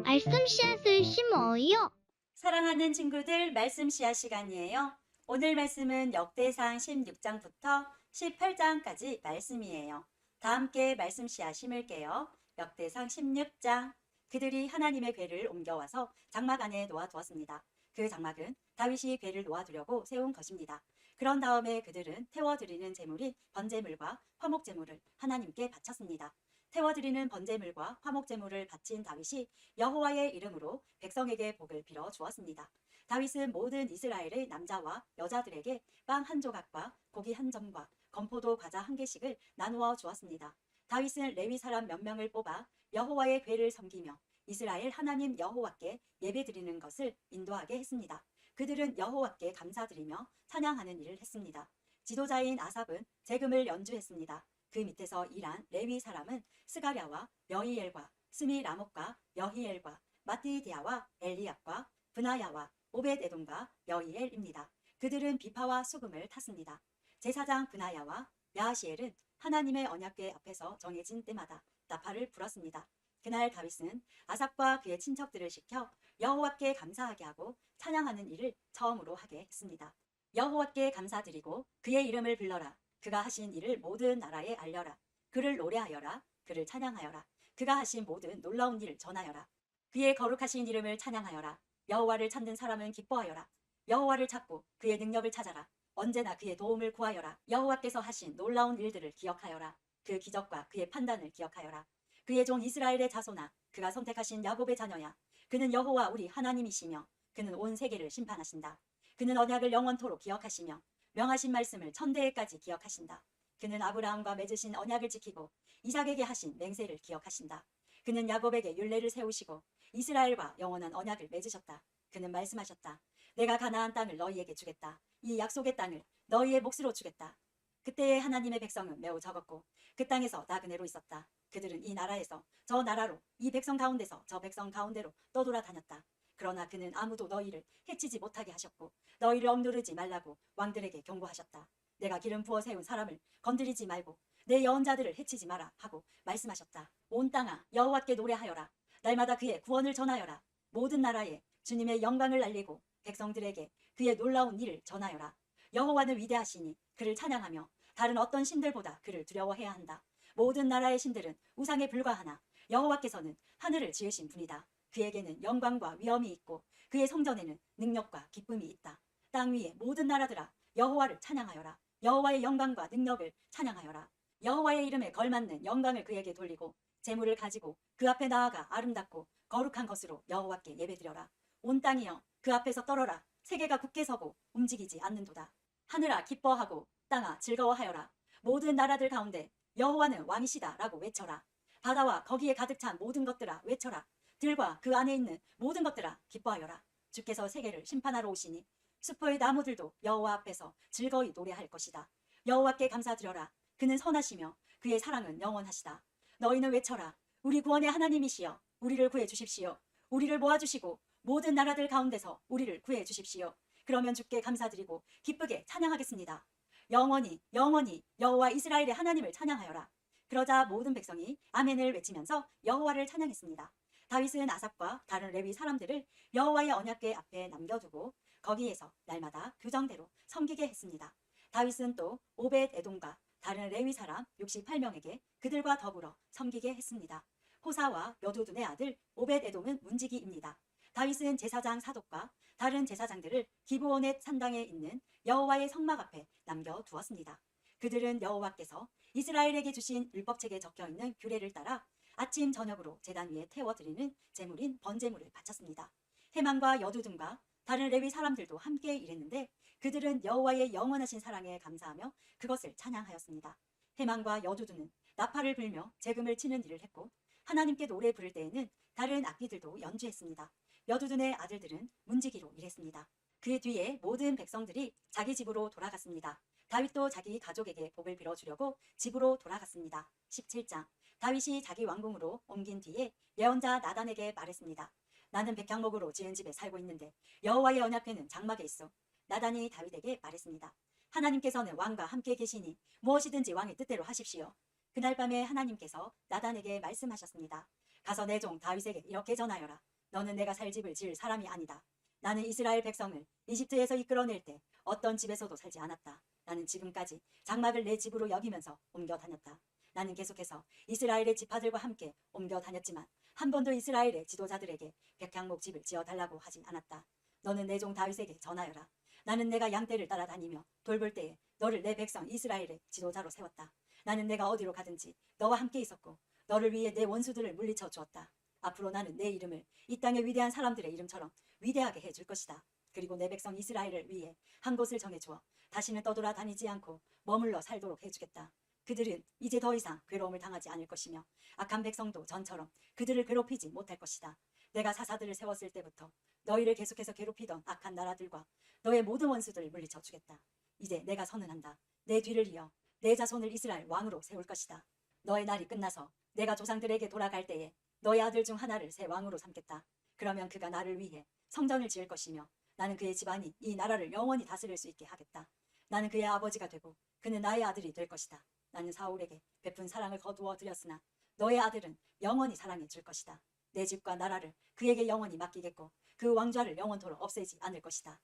말씀 씨앗을 심어요. 사랑하는 친구들, 말씀 씨앗 시간이에요. 오늘 말씀은 역대상 16장부터 18장까지 말씀이에요. 다 함께 말씀 씨앗 심을게요. 역대상 16장. 그들이 하나님의 궤를 옮겨와서 장막 안에 놓아두었습니다. 그 장막은 다윗이 궤를 놓아두려고 세운 것입니다. 그런 다음에 그들은 태워드리는 제물인 번제물과 화목제물을 하나님께 바쳤습니다. 태워드리는 번제물과 화목제물을 바친 다윗이 여호와의 이름으로 백성에게 복을 빌어 주었습니다. 다윗은 모든 이스라엘의 남자와 여자들에게 빵 한 조각과 고기 한 점과 건포도 과자 한 개씩을 나누어 주었습니다. 다윗은 레위 사람 몇 명을 뽑아 여호와의 궤를 섬기며 이스라엘 하나님 여호와께 예배드리는 것을 인도하게 했습니다. 그들은 여호와께 감사드리며 찬양하는 일을 했습니다. 지도자인 아삽은 제금을 연주했습니다. 그 밑에서 일한 레위 사람은 스가랴와 여히엘과 스미라목과 여히엘과 마띠디아와 엘리압과 브나야와 오벳에돔과 여히엘입니다. 그들은 비파와 수금을 탔습니다. 제사장 브나야와 야하시엘은 하나님의 언약궤 앞에서 정해진 때마다 나팔을 불었습니다. 그날 다윗은 아삽과 그의 친척들을 시켜 여호와께 감사하게 하고 찬양하는 일을 처음으로 하게 했습니다. 여호와께 감사드리고 그의 이름을 불러라. 그가 하신 일을 모든 나라에 알려라. 그를 노래하여라. 그를 찬양하여라. 그가 하신 모든 놀라운 일을 전하여라. 그의 거룩하신 이름을 찬양하여라. 여호와를 찾는 사람은 기뻐하여라. 여호와를 찾고 그의 능력을 찾아라. 언제나 그의 도움을 구하여라. 여호와께서 하신 놀라운 일들을 기억하여라. 그 기적과 그의 판단을 기억하여라. 그의 종 이스라엘의 자손아, 그가 선택하신 야곱의 자녀야. 그는 여호와 우리 하나님이시며 그는 온 세계를 심판하신다. 그는 언약을 영원토록 기억하시며 명하신 말씀을 천대에까지 기억하신다. 그는 아브라함과 맺으신 언약을 지키고 이삭에게 하신 맹세를 기억하신다. 그는 야곱에게 율례를 세우시고 이스라엘과 영원한 언약을 맺으셨다. 그는 말씀하셨다. 내가 가나안 땅을 너희에게 주겠다. 이 약속의 땅을 너희의 몫으로 주겠다. 그때의 하나님의 백성은 매우 적었고 그 땅에서 나그네로 있었다. 그들은 이 나라에서 저 나라로, 이 백성 가운데서 저 백성 가운데로 떠돌아다녔다. 그러나 그는 아무도 너희를 해치지 못하게 하셨고 너희를 억누르지 말라고 왕들에게 경고하셨다. 내가 기름 부어 세운 사람을 건드리지 말고 내 여언자들을 해치지 마라 하고 말씀하셨다. 온 땅아 여호와께 노래하여라. 날마다 그의 구원을 전하여라. 모든 나라에 주님의 영광을 알리고 백성들에게 그의 놀라운 일을 전하여라. 여호와는 위대하시니 그를 찬양하며 다른 어떤 신들보다 그를 두려워해야 한다. 모든 나라의 신들은 우상에 불과하나 여호와께서는 하늘을 지으신 분이다. 그에게는 영광과 위엄이 있고 그의 성전에는 능력과 기쁨이 있다. 땅 위의 모든 나라들아 여호와를 찬양하여라. 여호와의 영광과 능력을 찬양하여라. 여호와의 이름에 걸맞는 영광을 그에게 돌리고 재물을 가지고 그 앞에 나아가 아름답고 거룩한 것으로 여호와께 예배드려라. 온 땅이여 그 앞에서 떨어라. 세계가 굳게 서고 움직이지 않는도다. 하늘아 기뻐하고 땅아 즐거워하여라. 모든 나라들 가운데 여호와는 왕이시다 라고 외쳐라. 바다와 거기에 가득 찬 모든 것들아 외쳐라. 들과 그 안에 있는 모든 것들아 기뻐하여라. 주께서 세계를 심판하러 오시니 숲의 나무들도 여호와 앞에서 즐거이 노래할 것이다. 여호와께 감사드려라. 그는 선하시며 그의 사랑은 영원하시다. 너희는 외쳐라. 우리 구원의 하나님이시여 우리를 구해 주십시오. 우리를 모아주시고 모든 나라들 가운데서 우리를 구해 주십시오. 그러면 주께 감사드리고 기쁘게 찬양하겠습니다. 영원히 영원히 여호와 이스라엘의 하나님을 찬양하여라. 그러자 모든 백성이 아멘을 외치면서 여호와를 찬양했습니다. 다윗은 아삽과 다른 레위 사람들을 여호와의 언약궤 앞에 남겨두고 거기에서 날마다 규정대로 섬기게 했습니다. 다윗은 또 오벳에돔과 다른 레위 사람 68명에게 그들과 더불어 섬기게 했습니다. 호사와 여두둔의 아들 오벳에돔은 문지기입니다. 다윗은 제사장 사독과 다른 제사장들을 기브온의 산당에 있는 여호와의 성막 앞에 남겨두었습니다. 그들은 여호와께서 이스라엘에게 주신 율법책에 적혀있는 규례를 따라 아침 저녁으로 제단 위에 태워드리는 제물인 번제물을 바쳤습니다. 헤만과 여두둔과 다른 레위 사람들도 함께 일했는데 그들은 여호와의 영원하신 사랑에 감사하며 그것을 찬양하였습니다. 헤만과 여두둔은 나팔을 불며 재금을 치는 일을 했고 하나님께 노래 부를 때에는 다른 악기들도 연주했습니다. 여두둔의 아들들은 문지기로 일했습니다. 그 뒤에 모든 백성들이 자기 집으로 돌아갔습니다. 다윗도 자기 가족에게 복을 빌어주려고 집으로 돌아갔습니다. 17장. 다윗이 자기 왕궁으로 옮긴 뒤에 예언자 나단에게 말했습니다. 나는 백향목으로 지은 집에 살고 있는데 여호와의 언약궤는 장막에 있어. 나단이 다윗에게 말했습니다. 하나님께서는 왕과 함께 계시니 무엇이든지 왕의 뜻대로 하십시오. 그날 밤에 하나님께서 나단에게 말씀하셨습니다. 가서 내 종 다윗에게 이렇게 전하여라. 너는 내가 살 집을 지을 사람이 아니다. 나는 이스라엘 백성을 이집트에서 이끌어낼 때 어떤 집에서도 살지 않았다. 나는 지금까지 장막을 내 집으로 여기면서 옮겨 다녔다. 나는 계속해서 이스라엘의 지파들과 함께 옮겨 다녔지만 한 번도 이스라엘의 지도자들에게 백향목 집을 지어달라고 하진 않았다. 너는 내 종 다윗에게 전하여라. 나는 내가 양떼를 따라다니며 돌볼 때에 너를 내 백성 이스라엘의 지도자로 세웠다. 나는 내가 어디로 가든지 너와 함께 있었고 너를 위해 내 원수들을 물리쳐 주었다. 앞으로 나는 내 이름을 이 땅의 위대한 사람들의 이름처럼 위대하게 해줄 것이다. 그리고 내 백성 이스라엘을 위해 한 곳을 정해주어 다시는 떠돌아다니지 않고 머물러 살도록 해주겠다. 그들은 이제 더 이상 괴로움을 당하지 않을 것이며 악한 백성도 전처럼 그들을 괴롭히지 못할 것이다. 내가 사사들을 세웠을 때부터 너희를 계속해서 괴롭히던 악한 나라들과 너의 모든 원수들을 물리쳐 주겠다. 이제 내가 선언한다. 내 뒤를 이어 내 자손을 이스라엘 왕으로 세울 것이다. 너의 날이 끝나서 내가 조상들에게 돌아갈 때에 너의 아들 중 하나를 새 왕으로 삼겠다. 그러면 그가 나를 위해 성전을 지을 것이며 나는 그의 집안이 이 나라를 영원히 다스릴 수 있게 하겠다. 나는 그의 아버지가 되고 그는 나의 아들이 될 것이다. 나는 사울에게 베푼 사랑을 거두어 드렸으나 너의 아들은 영원히 사랑해 줄 것이다. 내 집과 나라를 그에게 영원히 맡기겠고 그 왕좌를 영원토록 없애지 않을 것이다.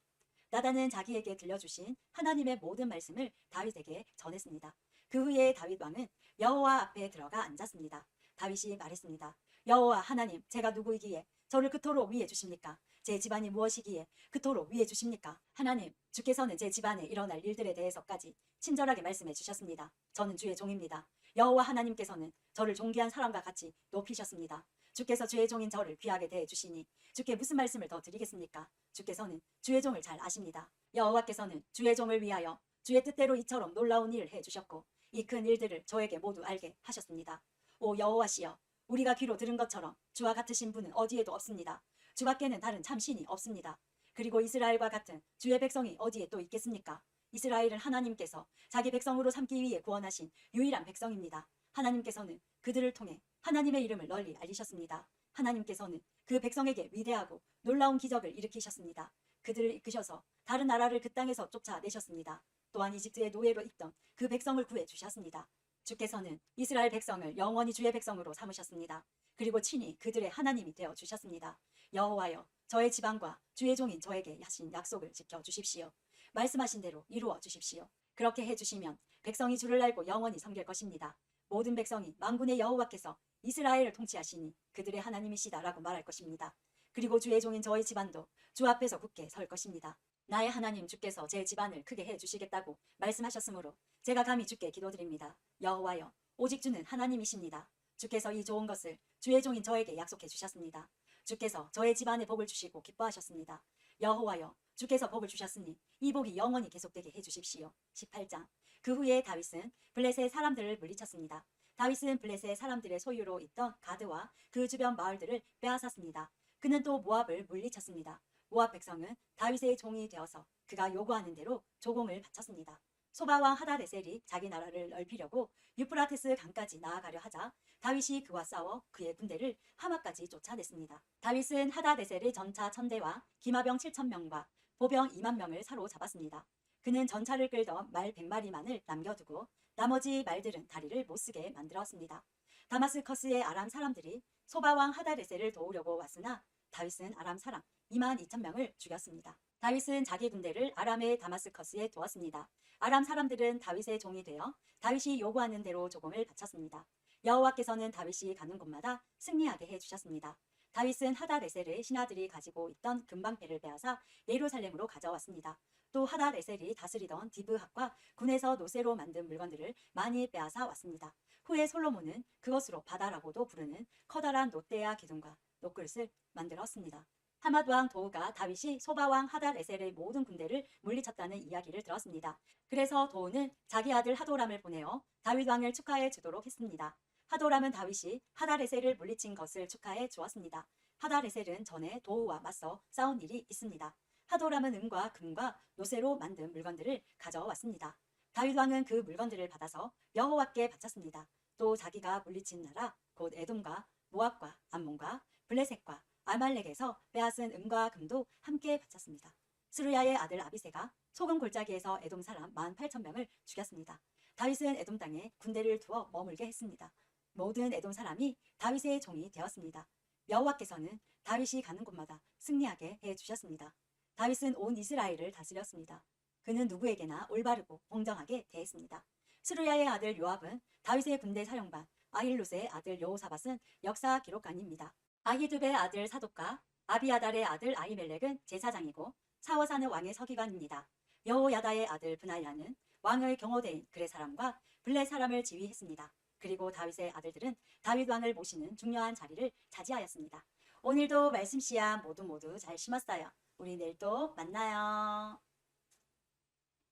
나단은 자기에게 들려주신 하나님의 모든 말씀을 다윗에게 전했습니다. 그 후에 다윗 왕은 여호와 앞에 들어가 앉았습니다. 다윗이 말했습니다. 여호와 하나님, 제가 누구이기에 저를 그토록 위해 주십니까? 제 집안이 무엇이기에 그토록 위해 주십니까? 하나님, 주께서는 제 집안에 일어날 일들에 대해서까지 친절하게 말씀해 주셨습니다. 저는 주의 종입니다. 여호와 하나님께서는 저를 존귀한 사람과 같이 높이셨습니다. 주께서 주의 종인 저를 귀하게 대해 주시니 주께 무슨 말씀을 더 드리겠습니까? 주께서는 주의 종을 잘 아십니다. 여호와께서는 주의 종을 위하여 주의 뜻대로 이처럼 놀라운 일을 해 주셨고 이 큰 일들을 저에게 모두 알게 하셨습니다. 오 여호와시여, 우리가 귀로 들은 것처럼 주와 같으신 분은 어디에도 없습니다. 주밖에는 다른 참신이 없습니다. 그리고 이스라엘과 같은 주의 백성이 어디에 또 있겠습니까? 이스라엘은 하나님께서 자기 백성으로 삼기 위해 구원하신 유일한 백성입니다. 하나님께서는 그들을 통해 하나님의 이름을 널리 알리셨습니다. 하나님께서는 그 백성에게 위대하고 놀라운 기적을 일으키셨습니다. 그들을 이끄셔서 다른 나라를 그 땅에서 쫓아내셨습니다. 또한 이집트의 노예로 있던 그 백성을 구해 주셨습니다. 주께서는 이스라엘 백성을 영원히 주의 백성으로 삼으셨습니다. 그리고 친히 그들의 하나님이 되어 주셨습니다. 여호와여, 저의 지방과 주의 종인 저에게 하신 약속을 지켜 주십시오. 말씀하신 대로 이루어 주십시오. 그렇게 해주시면 백성이 주를 알고 영원히 섬길 것입니다. 모든 백성이 만군의 여호와께서 이스라엘을 통치하시니 그들의 하나님이시다라고 말할 것입니다. 그리고 주의 종인 저의 집안도 주 앞에서 굳게 설 것입니다. 나의 하나님 주께서 제 집안을 크게 해주시겠다고 말씀하셨으므로 제가 감히 주께 기도드립니다. 여호와여, 오직 주는 하나님이십니다. 주께서 이 좋은 것을 주의 종인 저에게 약속해 주셨습니다. 주께서 저의 집안에 복을 주시고 기뻐하셨습니다. 여호와여, 주께서 복을 주셨으니 이 복이 영원히 계속되게 해주십시오. 18장. 그 후에 다윗은 블레셋 사람들을 물리쳤습니다. 다윗은 블레셋 사람들의 소유로 있던 가드와 그 주변 마을들을 빼앗았습니다. 그는 또 모압을 물리쳤습니다. 모압 백성은 다윗의 종이 되어서 그가 요구하는 대로 조공을 바쳤습니다. 소바왕 하다레셀이 자기 나라를 넓히려고 유프라테스 강까지 나아가려 하자 다윗이 그와 싸워 그의 군대를 하마까지 쫓아냈습니다. 다윗은 하다레셀의 전차 1000대와 기마병 7000명과 보병 2만 명을 사로잡았습니다. 그는 전차를 끌던 말 100마리만을 남겨두고 나머지 말들은 다리를 못쓰게 만들었습니다. 다마스커스의 아람 사람들이 소바왕 하다레셀을 도우려고 왔으나 다윗은 아람 사람 22,000명을 죽였습니다. 다윗은 자기 군대를 아람의 다마스커스에 두었습니다. 아람 사람들은 다윗의 종이 되어 다윗이 요구하는 대로 조공을 바쳤습니다. 여호와께서는 다윗이 가는 곳마다 승리하게 해주셨습니다. 다윗은 하다레셀의 신하들이 가지고 있던 금방패를 빼앗아 예루살렘으로 가져왔습니다. 또 하다레셀이 다스리던 디브학과 군에서 노새로 만든 물건들을 많이 빼앗아 왔습니다. 후에 솔로몬은 그것으로 바다라고도 부르는 커다란 놋대야 기둥과 놋그릇을 만들었습니다. 하맛 왕 도우가 다윗이 소바왕 하닷에셀의 모든 군대를 물리쳤다는 이야기를 들었습니다. 그래서 도우는 자기 아들 하도람을 보내어 다윗 왕을 축하해 주도록 했습니다. 하도람은 다윗이 하닷에셀을 물리친 것을 축하해 주었습니다. 하닷에셀은 전에 도우와 맞서 싸운 일이 있습니다. 하도람은 은과 금과 노새로 만든 물건들을 가져왔습니다. 다윗 왕은 그 물건들을 받아서 여호와께 바쳤습니다. 또 자기가 물리친 나라 곧 에돔과 모압과 암몬과 블레셋과 아말렉에서 빼앗은 은과 금도 함께 바쳤습니다. 스루야의 아들 아비새가 소금 골짜기에서 에돔 사람 18,000명을 죽였습니다. 다윗은 에돔 땅에 군대를 두어 머물게 했습니다. 모든 에돔 사람이 다윗의 종이 되었습니다. 여호와께서는 다윗이 가는 곳마다 승리하게 해 주셨습니다. 다윗은 온 이스라엘을 다스렸습니다. 그는 누구에게나 올바르고 공정하게 대했습니다. 스루야의 아들 요압은 다윗의 군대 사령관, 아힐룻의 아들 여호사밧은 역사 기록관입니다. 아히두베의 아들 사독과 아비아달의 아들 아히멜렉은 제사장이고 사워사는 왕의 서기관입니다. 여호야다의 아들 브나야는 왕의 경호대인 그의 사람과 블레 사람을 지휘했습니다. 그리고 다윗의 아들들은 다윗 왕을 모시는 중요한 자리를 차지하였습니다. 오늘도 말씀 씨앗 모두 잘 심었어요. 우리 내일 또 만나요.